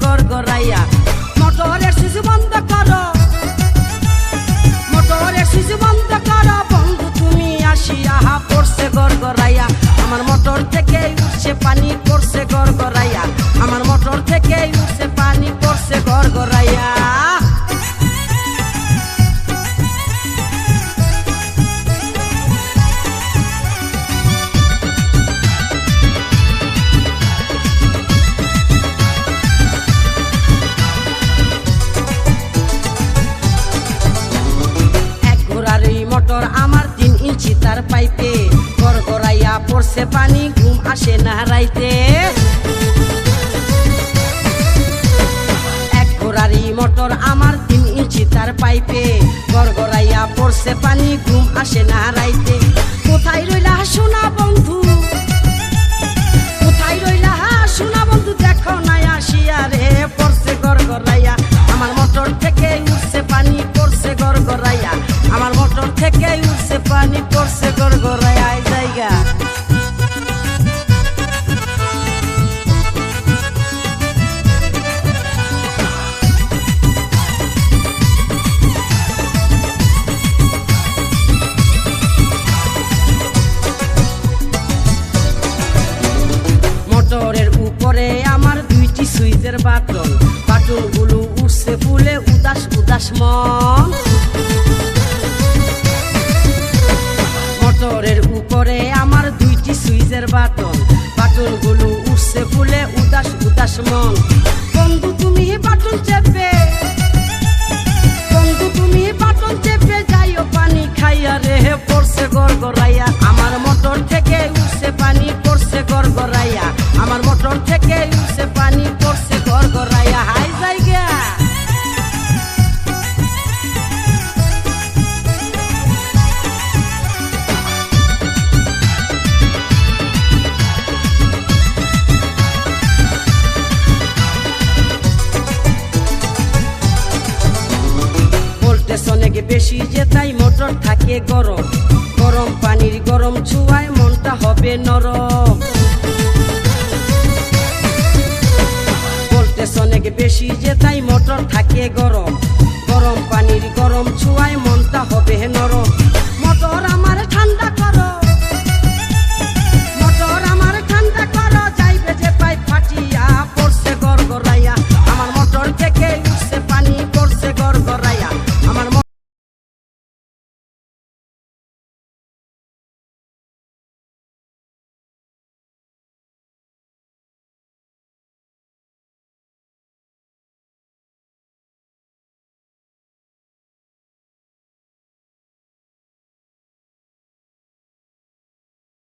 গড়গড়াইয়া। মোটরের সুইচ বন্ধ করো, মোটরের সুইচ বন্ধ করো বন্ধু তুমি আসিয়া পড়ছে গড়গড়াইয়া। আমার মোটর থেকে উঠছে পানি পড়ছে গড়গড়াইয়া, আমার মোটর থেকে উঠছে পানি পড়ছে গড়গড়াইয়া। মোটর আমার 3 ইঞ্চি তার পাইপে গড়গড়াইয়া পড়ছে পানি ঘুম আসে না রাইতে। এক ঘোড়ারি মোটর আমার 3 ইঞ্চি তার পাইপে গড়গড়াইয়া পড়ছে পানি ঘুম আসে না রাইতে। কোথায় রইলা সোনা বন্ধু, কোথায় রইলা সোনা বন্ধু দেখো না আসিয়া রে পড়ছে গড়গড়াইয়া। আমার মোটর থেকে উঠছে পানি পড়ছে গড়গড়াইয়া, আমার মোটর থেকে উঠছে পানি পড়ছে গড়গড়াইয়া জায়গা। মোটরের উপরে আমার 2টি সুইচের বাটন, বাটনগুলো উঠছে ফুলে উদাস উদাস মন। মোটরের উপরে আমার 2টি সুইচের বাটন, বাটনগুলো উঠছে ফুলে উদাস উদাস মন। বন্ধু তুমি বাটন চেপে, বন্ধু তুমি বাটন চেপে যাইও পানি খাইয়া রে পড়ছে গড়গড়াইয়া। আমার মোটর থেকে উঠছে পানি পড়ছে গড়গড়াইয়া, আমার মোটর থেকে উঠছে পানি পড়ছে গড়গড়াইয়া হাই জায়গা। অনেক বেশি যে তাই মোটর থাকে গরম, গরম পানির গরম ছুঁয়ায় মনটা হবে নরম। ভোল্টেজ অনেক বেশি যে তাই মোটর থাকে গরম, গরম পানির গরম ছুঁয়ায় মনটা হবে নরম।